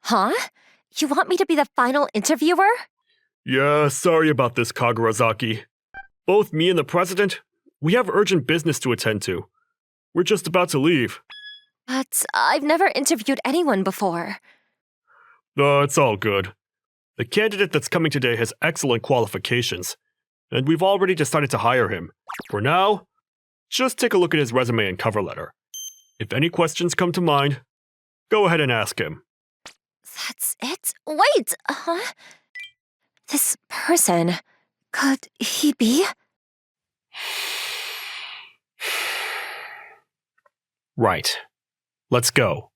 Huh? You want me to be the final interviewer? Yeah, sorry about this, Kagarazaki. Both me and the president, we have urgent business to attend to. We're just about to leave. But I've never interviewed anyone before. It's all good. The candidate that's coming today has excellent qualifications, and we've already decided to hire him. For now, just take a look at his resume and cover letter. If any questions come to mind, go ahead and ask him. That's it? Wait! This person, could he be? Right. Let's go.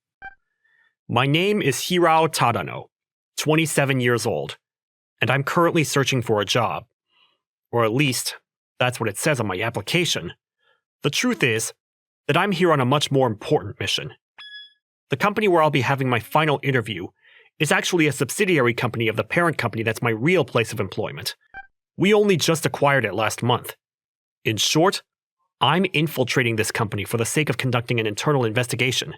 My name is Hirao Tadano, 27 years old, and I'm currently searching for a job. Or at least, that's what it says on my application. The truth is that I'm here on a much more important mission. The company where I'll be having my final interview is actually a subsidiary company of the parent company that's my real place of employment. We only just acquired it last month. In short, I'm infiltrating this company for the sake of conducting an internal investigation.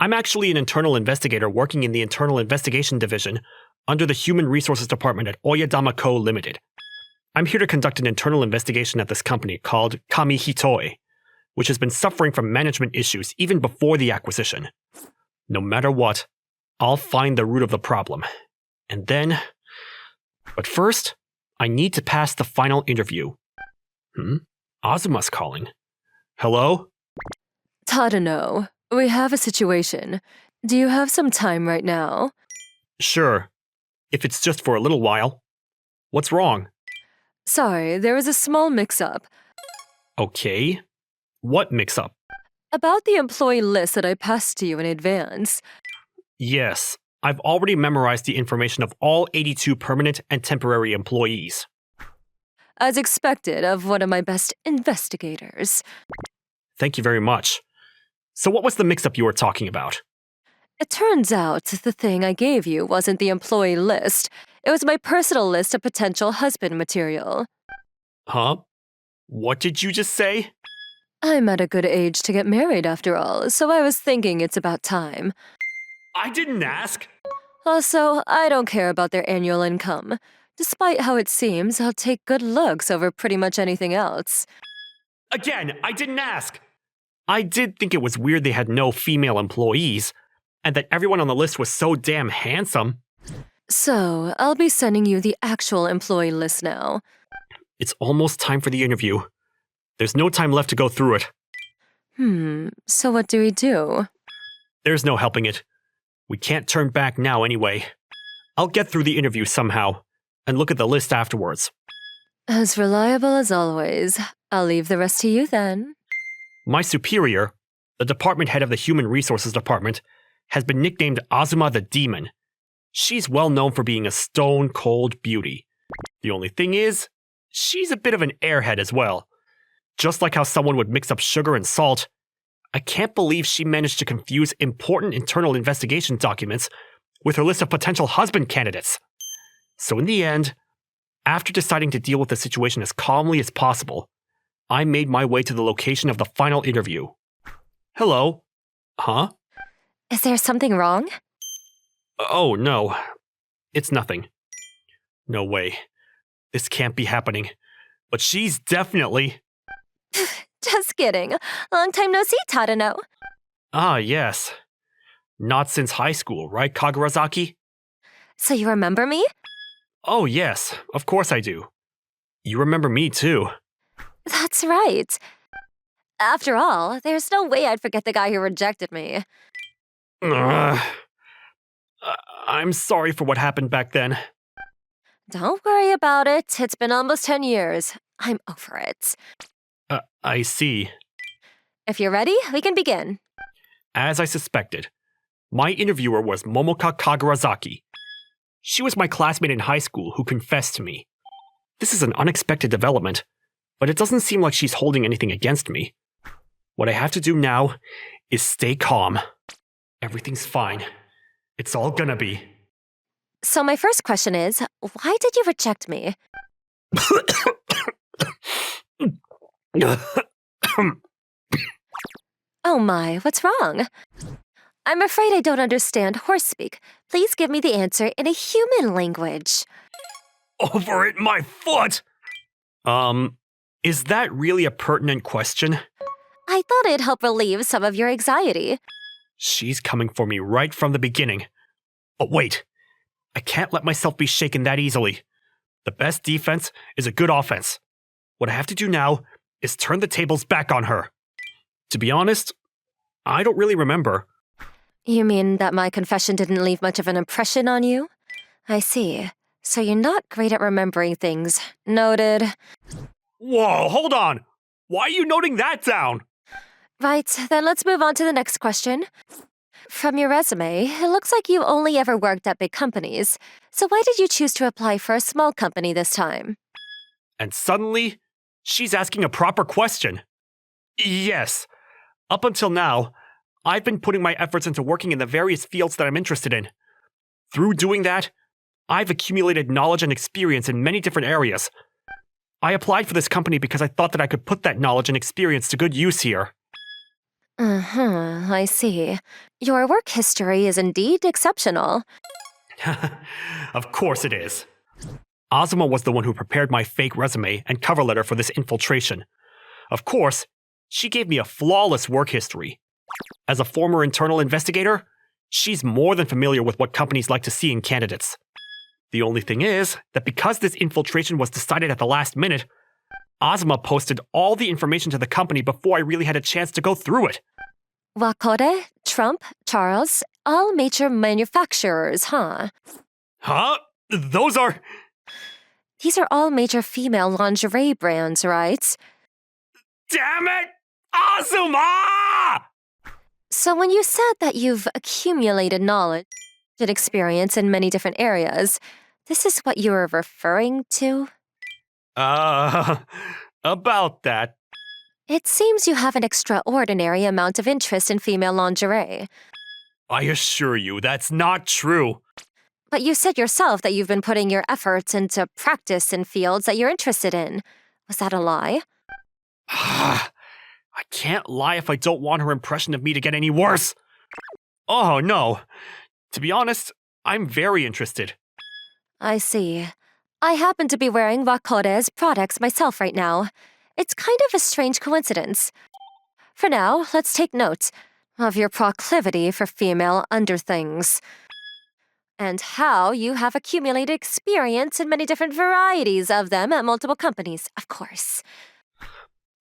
I'm actually an internal investigator working in the Internal Investigation Division under the Human Resources Department at Oyadama Co. Limited. I'm here to conduct an internal investigation at this company called Kami Hitoe, which has been suffering from management issues even before the acquisition. No matter what, I'll find the root of the problem. And then... But first, I need to pass the final interview. Azuma's calling. Hello? Tadano, we have a situation. Do you have some time right now? Sure. If it's just for a little while. What's wrong? Sorry, there was a small mix-up. Okay. What mix-up? About the employee list that I passed to you in advance. Yes, I've already memorized the information of all 82 permanent and temporary employees. As expected of one of my best investigators. Thank you very much. So what was the mix-up you were talking about? It turns out the thing I gave you wasn't the employee list. It was my personal list of potential husband material. Huh? What did you just say? I'm at a good age to get married after all, so I was thinking it's about time. I didn't ask. Also, I don't care about their annual income. Despite how it seems, I'll take good looks over pretty much anything else. Again, I didn't ask. I did think it was weird they had no female employees, and that everyone on the list was so damn handsome. So, I'll be sending you the actual employee list now. It's almost time for the interview. There's no time left to go through it. So what do we do? There's no helping it. We can't turn back now anyway. I'll get through the interview somehow, and look at the list afterwards. As reliable as always. I'll leave the rest to you then. My superior, the department head of the Human Resources Department, has been nicknamed Azuma the Demon. She's well known for being a stone-cold beauty. The only thing is, she's a bit of an airhead as well. Just like how someone would mix up sugar and salt, I can't believe she managed to confuse important internal investigation documents with her list of potential husband candidates. So in the end, after deciding to deal with the situation as calmly as possible, I made my way to the location of the final interview. Hello? Huh? Is there something wrong? Oh, no. It's nothing. No way. This can't be happening. But she's definitely... Just kidding. Long time no see, Tadano. Ah, yes. Not since high school, right, Kagarazaki? So you remember me? Oh, yes. Of course I do. You remember me, too. That's right. After all, there's no way I'd forget the guy who rejected me. I'm sorry for what happened back then. Don't worry about it. It's been almost 10 years. I'm over it. I see. If you're ready, we can begin. As I suspected, my interviewer was Momoka Kagarazaki. She was my classmate in high school who confessed to me. This is an unexpected development, but it doesn't seem like she's holding anything against me. What I have to do now is stay calm. Everything's fine. It's all gonna be. So my first question is, why did you reject me? Oh my, what's wrong? I'm afraid I don't understand horse speak. Please give me the answer in a human language. Over at my foot! Is that really a pertinent question? I thought it'd help relieve some of your anxiety. She's coming for me right from the beginning. Oh, wait. I can't let myself be shaken that easily. The best defense is a good offense. What I have to do now is turn the tables back on her. To be honest, I don't really remember. You mean that my confession didn't leave much of an impression on you? I see. So you're not great at remembering things. Noted. Whoa, hold on! Why are you noting that down? Right, then let's move on to the next question. From your resume, it looks like you've only ever worked at big companies. So why did you choose to apply for a small company this time? And suddenly, she's asking a proper question. Yes. Up until now, I've been putting my efforts into working in the various fields that I'm interested in. Through doing that, I've accumulated knowledge and experience in many different areas. I applied for this company because I thought that I could put that knowledge and experience to good use here. I see. Your work history is indeed exceptional. Of course it is. Azuma was the one who prepared my fake resume and cover letter for this infiltration. Of course, she gave me a flawless work history. As a former internal investigator, she's more than familiar with what companies like to see in candidates. The only thing is that because this infiltration was decided at the last minute, Azuma posted all the information to the company before I really had a chance to go through it. Wakode, Trump, Charles, all major manufacturers, huh? Huh? Those are... These are all major female lingerie brands, right? Damn it! Azuma! So when you said that you've accumulated knowledge and experience in many different areas, this is what you were referring to? About that. It seems you have an extraordinary amount of interest in female lingerie. I assure you, that's not true. But you said yourself that you've been putting your efforts into practice in fields that you're interested in. Was that a lie? I can't lie if I don't want her impression of me to get any worse. Oh, no. To be honest, I'm very interested. I see. I happen to be wearing Wakode's products myself right now. It's kind of a strange coincidence. For now, let's take note of your proclivity for female underthings. And how you have accumulated experience in many different varieties of them at multiple companies, of course.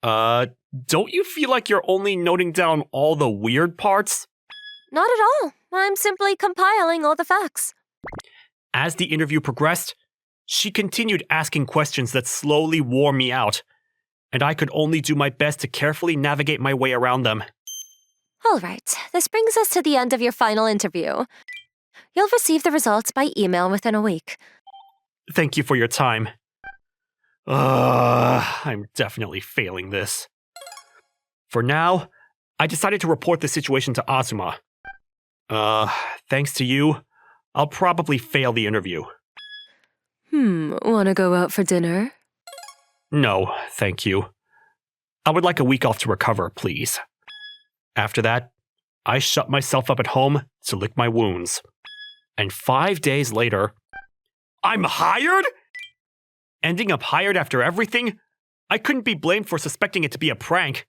Don't you feel like you're only noting down all the weird parts? Not at all. I'm simply compiling all the facts. As the interview progressed, she continued asking questions that slowly wore me out, and I could only do my best to carefully navigate my way around them. All right, this brings us to the end of your final interview. You'll receive the results by email within a week. Thank you for your time. I'm definitely failing this. For now, I decided to report the situation to Azuma. Thanks to you, I'll probably fail the interview. Wanna go out for dinner? No, thank you. I would like a week off to recover, please. After that, I shut myself up at home to lick my wounds. And 5 days later, I'm hired? Ending up hired after everything? I couldn't be blamed for suspecting it to be a prank.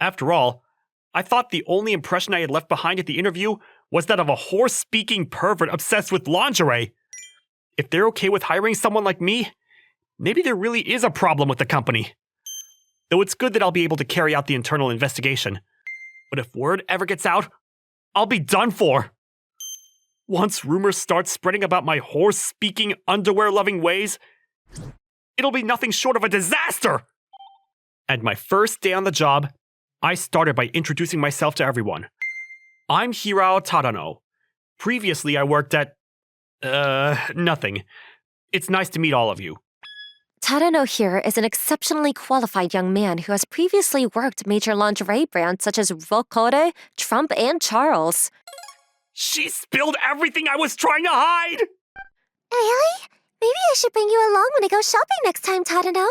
After all, I thought the only impression I had left behind at the interview was that of a horse-speaking pervert obsessed with lingerie. If they're okay with hiring someone like me, maybe there really is a problem with the company. Though it's good that I'll be able to carry out the internal investigation. But if word ever gets out, I'll be done for. Once rumors start spreading about my horse-speaking, underwear-loving ways, it'll be nothing short of a disaster! And my first day on the job, I started by introducing myself to everyone. I'm Hirao Tadano. Previously, I worked at... nothing. It's nice to meet all of you. Tadano here is an exceptionally qualified young man who has previously worked major lingerie brands such as Wakode, Trump, and Charles. She spilled everything I was trying to hide! Really? Maybe I should bring you along when I go shopping next time, Tadano.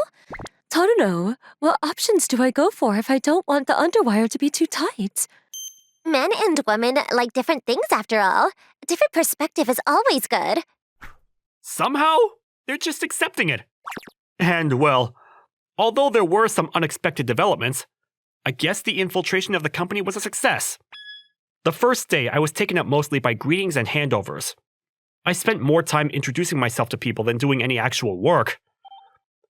Tadano, what options do I go for if I don't want the underwire to be too tight? Men and women like different things after all. A different perspective is always good. Somehow, they're just accepting it. And, well, although there were some unexpected developments, I guess the infiltration of the company was a success. The first day, I was taken up mostly by greetings and handovers. I spent more time introducing myself to people than doing any actual work.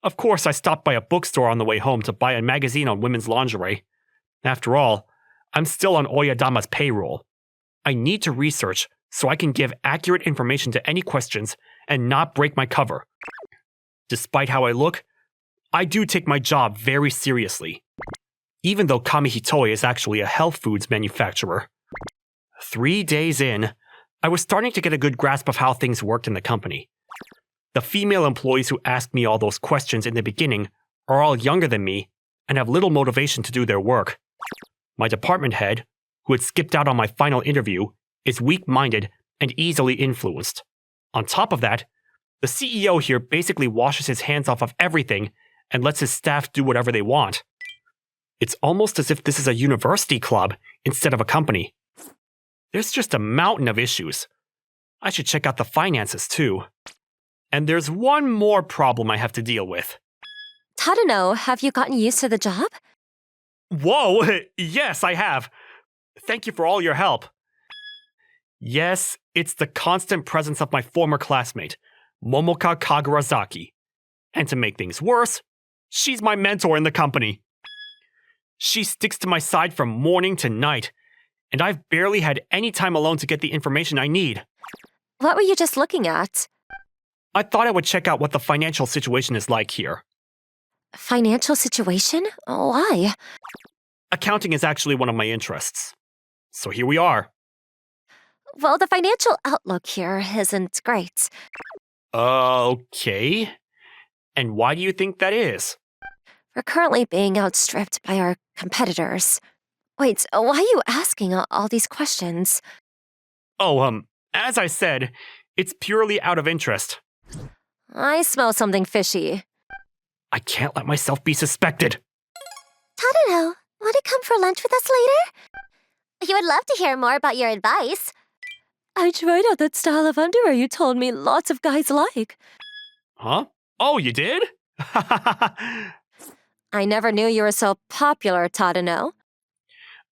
Of course, I stopped by a bookstore on the way home to buy a magazine on women's lingerie. After all, I'm still on Oyadama's payroll. I need to research so I can give accurate information to any questions and not break my cover. Despite how I look, I do take my job very seriously, even though Kamihitoi is actually a health foods manufacturer. 3 days in, I was starting to get a good grasp of how things worked in the company. The female employees who asked me all those questions in the beginning are all younger than me and have little motivation to do their work. My department head, who had skipped out on my final interview, is weak-minded and easily influenced. On top of that, the CEO here basically washes his hands off of everything and lets his staff do whatever they want. It's almost as if this is a university club instead of a company. There's just a mountain of issues. I should check out the finances too. And there's one more problem I have to deal with. Tadano, have you gotten used to the job? Whoa, yes, I have. Thank you for all your help. Yes, it's the constant presence of my former classmate, Momoka Kagarazaki. And to make things worse, she's my mentor in the company. She sticks to my side from morning to night, and I've barely had any time alone to get the information I need. What were you just looking at? I thought I would check out what the financial situation is like here. Financial situation? Why? Accounting is actually one of my interests. So here we are. Well, the financial outlook here isn't great. Okay. And why do you think that is? We're currently being outstripped by our competitors. Wait, why are you asking all these questions? Oh, as I said, it's purely out of interest. I smell something fishy. I can't let myself be suspected. Tadano, want to come for lunch with us later? He would love to hear more about your advice. I tried out that style of underwear you told me lots of guys like. Huh? Oh, you did? I never knew you were so popular, Tadano.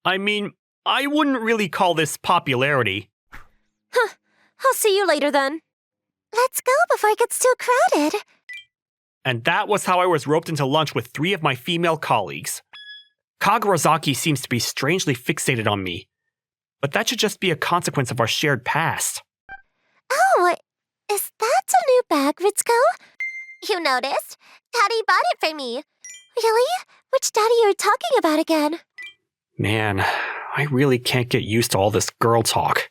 I mean, I wouldn't really call this popularity. Huh. I'll see you later then. Let's go before it gets too crowded. And that was how I was roped into lunch with 3 of my female colleagues. Kagarazaki seems to be strangely fixated on me, but that should just be a consequence of our shared past. Oh, is that a new bag, Ritsuko? You noticed? Daddy bought it for me. Really? Which daddy are you talking about again? Man, I really can't get used to all this girl talk.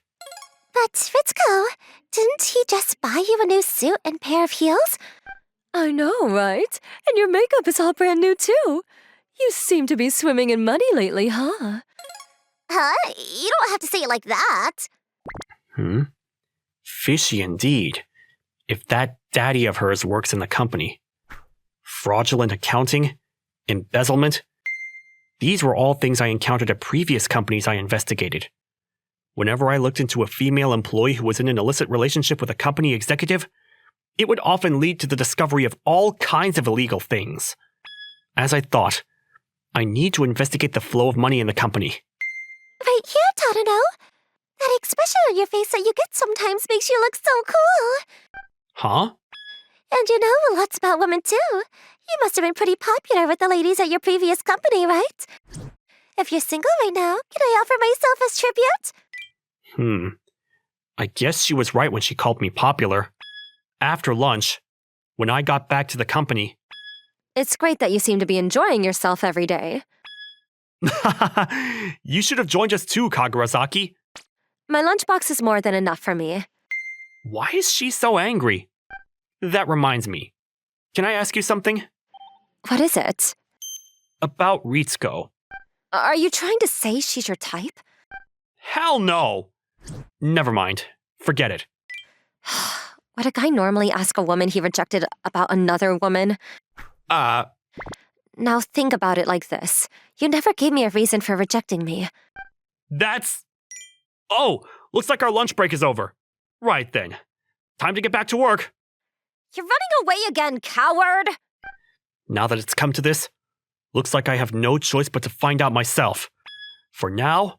But Ritsuko, didn't he just buy you a new suit and pair of heels? I know, right? And your makeup is all brand new too. You seem to be swimming in money lately, huh? Huh? You don't have to say it like that. Fishy indeed. If that daddy of hers works in the company. Fraudulent accounting, embezzlement. These were all things I encountered at previous companies I investigated. Whenever I looked into a female employee who was in an illicit relationship with a company executive, it would often lead to the discovery of all kinds of illegal things. As I thought, I need to investigate the flow of money in the company. Right here, Tadano. That expression on your face that you get sometimes makes you look so cool. Huh? And you know lots about women too. You must have been pretty popular with the ladies at your previous company, right? If you're single right now, can I offer myself as tribute? I guess she was right when she called me popular. After lunch, when I got back to the company... It's great that you seem to be enjoying yourself every day. You should have joined us too, Kagarazaki. My lunchbox is more than enough for me. Why is she so angry? That reminds me. Can I ask you something? What is it? About Ritsuko. Are you trying to say she's your type? Hell no! Never mind. Forget it. Would a guy normally ask a woman he rejected about another woman? Now think about it like this. You never gave me a reason for rejecting me. That's... Oh, looks like our lunch break is over. Right then. Time to get back to work. You're running away again, coward! Now that it's come to this, looks like I have no choice but to find out myself. For now,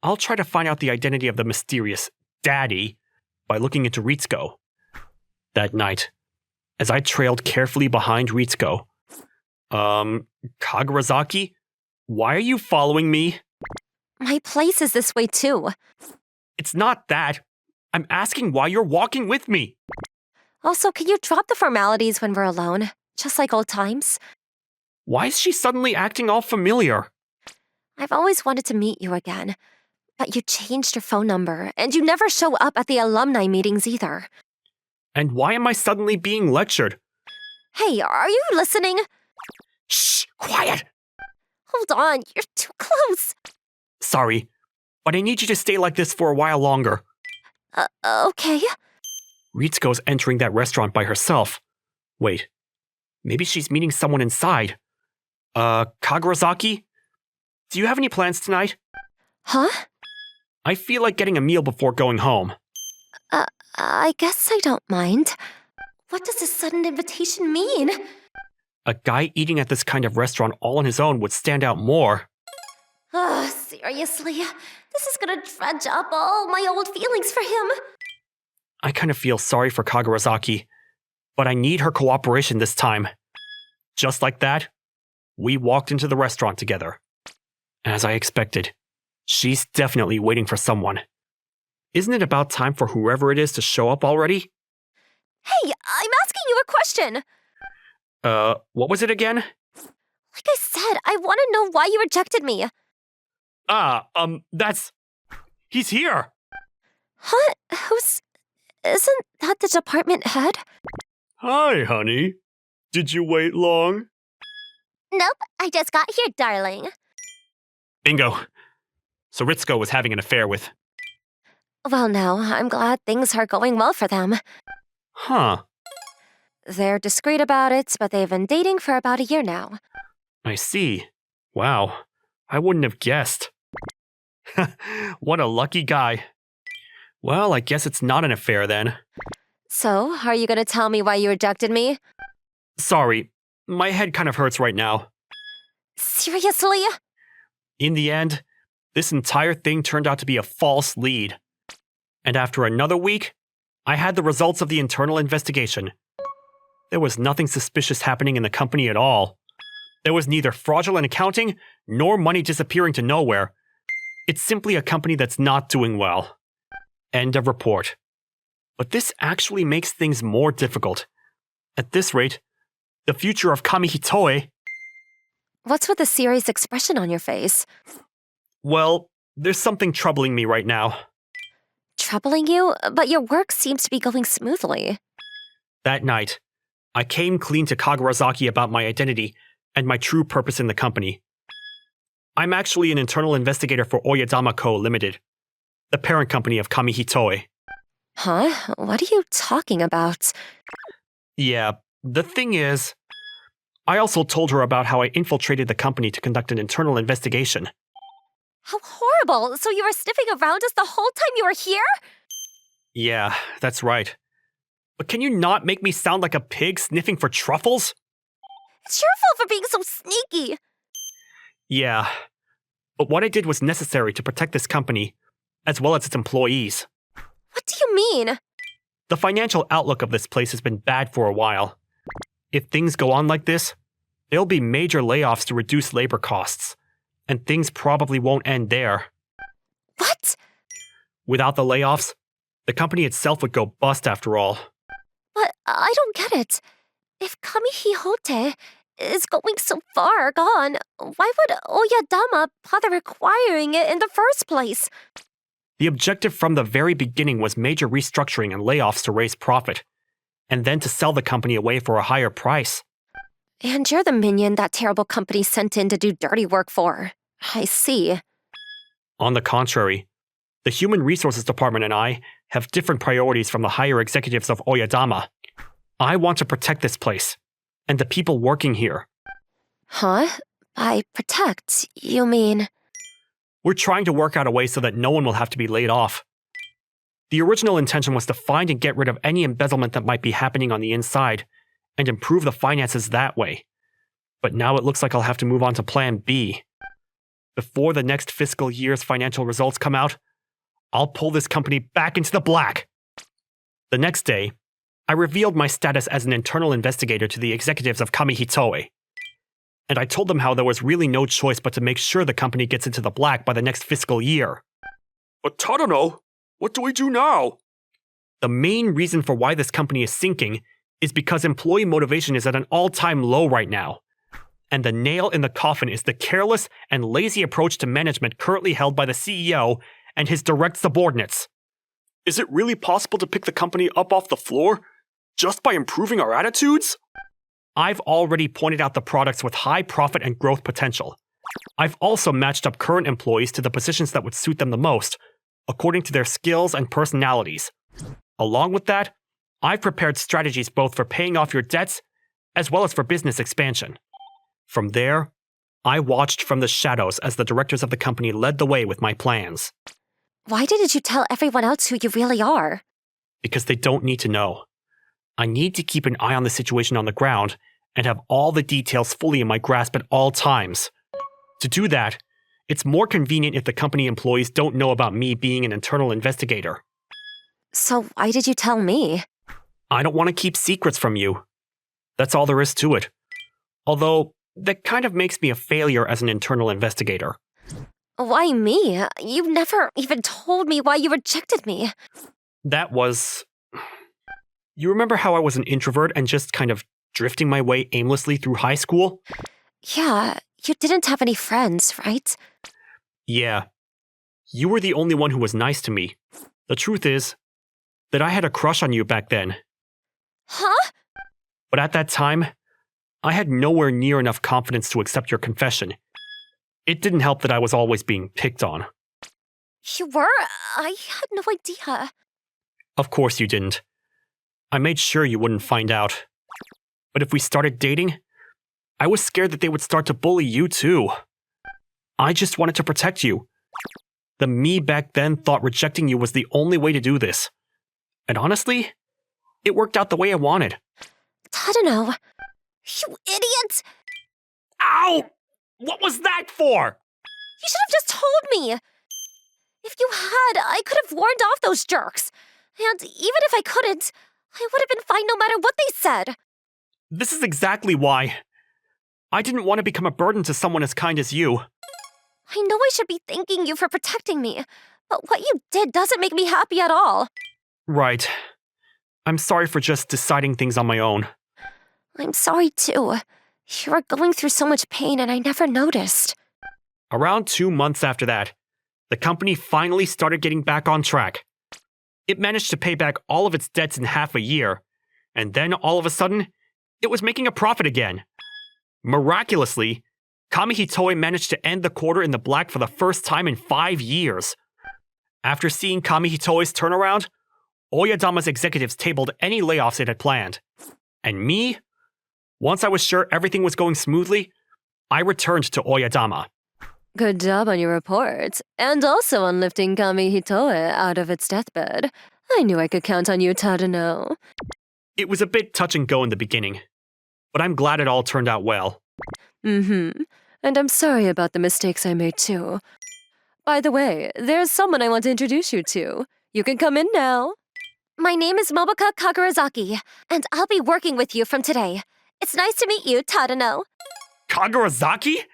I'll try to find out the identity of the mysterious daddy by looking into Ritsuko. That night, as I trailed carefully behind Ritsuko, Kagarazaki, why are you following me? My place is this way too. It's not that. I'm asking why you're walking with me. Also, can you drop the formalities when we're alone? Just like old times? Why is she suddenly acting all familiar? I've always wanted to meet you again. But you changed your phone number, and you never show up at the alumni meetings either. And why am I suddenly being lectured? Hey, are you listening? Shh! Quiet! Hold on, you're too close. Sorry, but I need you to stay like this for a while longer. Okay. Ritsuko's entering that restaurant by herself. Wait, maybe she's meeting someone inside. Kagarazaki? Do you have any plans tonight? Huh? I feel like getting a meal before going home. I guess I don't mind. What does this sudden invitation mean? A guy eating at this kind of restaurant all on his own would stand out more. Seriously? This is gonna dredge up all my old feelings for him. I kind of feel sorry for Kagarazaki, but I need her cooperation this time. Just like that, we walked into the restaurant together. As I expected, she's definitely waiting for someone. Isn't it about time for whoever it is to show up already? Hey, I'm asking you a question. What was it again? Like I said, I want to know why you rejected me. He's here! Huh? Isn't that the department head? Hi, honey. Did you wait long? Nope, I just got here, darling. Bingo. So Ritsuko was having an affair with... Well, no, I'm glad things are going well for them. Huh. They're discreet about it, but they've been dating for about a year now. I see. Wow. I wouldn't have guessed. What a lucky guy. Well, I guess it's not an affair then. So, are you gonna tell me why you rejected me? Sorry. My head kind of hurts right now. Seriously? In the end, this entire thing turned out to be a false lead. And after another week, I had the results of the internal investigation. There was nothing suspicious happening in the company at all. There was neither fraudulent accounting nor money disappearing to nowhere. It's simply a company that's not doing well. End of report. But this actually makes things more difficult. At this rate, the future of Kamihitoe... What's with the serious expression on your face? Well, there's something troubling me right now. Troubling you? But your work seems to be going smoothly. That night, I came clean to Kagarazaki about my identity and my true purpose in the company. I'm actually an internal investigator for Oyadama Co. Limited, the parent company of Kamihitoe. Huh? What are you talking about? Yeah, the thing is, I also told her about how I infiltrated the company to conduct an internal investigation. How horrible! So you were sniffing around us the whole time you were here? Yeah, that's right. But can you not make me sound like a pig sniffing for truffles? It's your fault for being so sneaky! Yeah, but what I did was necessary to protect this company, as well as its employees. What do you mean? The financial outlook of this place has been bad for a while. If things go on like this, there'll be major layoffs to reduce labor costs, and things probably won't end there. What? Without the layoffs, the company itself would go bust after all. But I don't get it. If Kamihihote is going so far gone, why would Oyadama bother acquiring it in the first place? The objective from the very beginning was major restructuring and layoffs to raise profit, and then to sell the company away for a higher price. And you're the minion that terrible company sent in to do dirty work for. I see. On the contrary, the Human Resources Department and I have different priorities from the higher executives of Oyadama. I want to protect this place, and the people working here. Huh? By protect, you mean? We're trying to work out a way so that no one will have to be laid off. The original intention was to find and get rid of any embezzlement that might be happening on the inside and improve the finances that way. But now it looks like I'll have to move on to Plan B. Before the next fiscal year's financial results come out, I'll pull this company back into the black. The next day, I revealed my status as an internal investigator to the executives of Kamihitoe. And I told them how there was really no choice but to make sure the company gets into the black by the next fiscal year. But Tadano, what do we do now? The main reason for why this company is sinking is because employee motivation is at an all-time low right now. And the nail in the coffin is the careless and lazy approach to management currently held by the CEO and his direct subordinates. Is it really possible to pick the company up off the floor just by improving our attitudes? I've already pointed out the products with high profit and growth potential. I've also matched up current employees to the positions that would suit them the most, according to their skills and personalities. Along with that, I've prepared strategies both for paying off your debts as well as for business expansion. From there, I watched from the shadows as the directors of the company led the way with my plans. Why didn't you tell everyone else who you really are? Because they don't need to know. I need to keep an eye on the situation on the ground and have all the details fully in my grasp at all times. To do that, it's more convenient if the company employees don't know about me being an internal investigator. So why did you tell me? I don't want to keep secrets from you. That's all there is to it. Although, that kind of makes me a failure as an internal investigator. Why me? You never even told me why you rejected me. That was... You remember how I was an introvert and just kind of drifting my way aimlessly through high school? Yeah, you didn't have any friends, right? Yeah. You were the only one who was nice to me. The truth is that I had a crush on you back then. Huh? But at that time, I had nowhere near enough confidence to accept your confession. It didn't help that I was always being picked on. You were? I had no idea. Of course you didn't. I made sure you wouldn't find out. But if we started dating, I was scared that they would start to bully you too. I just wanted to protect you. The me back then thought rejecting you was the only way to do this. And honestly, it worked out the way I wanted. Tadano, you idiot! Ow! What was that for? You should have just told me! If you had, I could have warned off those jerks. And even if I couldn't, I would have been fine no matter what they said. This is exactly why. I didn't want to become a burden to someone as kind as you. I know I should be thanking you for protecting me, but what you did doesn't make me happy at all. Right. I'm sorry for just deciding things on my own. I'm sorry too. You were going through so much pain and I never noticed. Around 2 months after that, the company finally started getting back on track. It managed to pay back all of its debts in half a year, and then all of a sudden, it was making a profit again. Miraculously, Kamihitoe managed to end the quarter in the black for the first time in 5 years. After seeing Kamihitoe's turnaround, Oyadama's executives tabled any layoffs it had planned. And me? Once I was sure everything was going smoothly, I returned to Oyadama. Good job on your report, and also on lifting Kamihitoe out of its deathbed. I knew I could count on you, Tadano. It was a bit touch and go in the beginning, but I'm glad it all turned out well. Mm-hmm. And I'm sorry about the mistakes I made too. By the way, there's someone I want to introduce you to. You can come in now. My name is Momoka Kagurazaki, and I'll be working with you from today. It's nice to meet you, Tadano. Kagurazaki?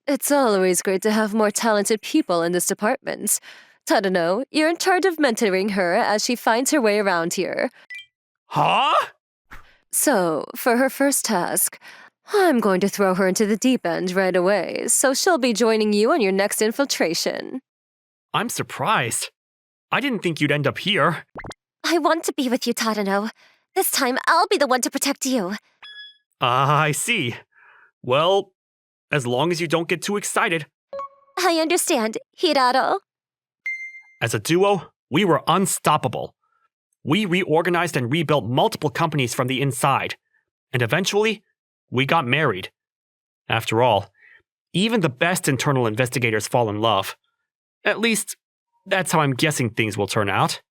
It's always great to have more talented people in this department. Tadano, you're in charge of mentoring her as she finds her way around here. Huh? So, for her first task, I'm going to throw her into the deep end right away, so she'll be joining you on your next infiltration. I'm surprised. I didn't think you'd end up here. I want to be with you, Tadano. This time, I'll be the one to protect you. I see. Well, as long as you don't get too excited. I understand, Hirado. As a duo, we were unstoppable. We reorganized and rebuilt multiple companies from the inside. And eventually, we got married. After all, even the best internal investigators fall in love. At least, that's how I'm guessing things will turn out.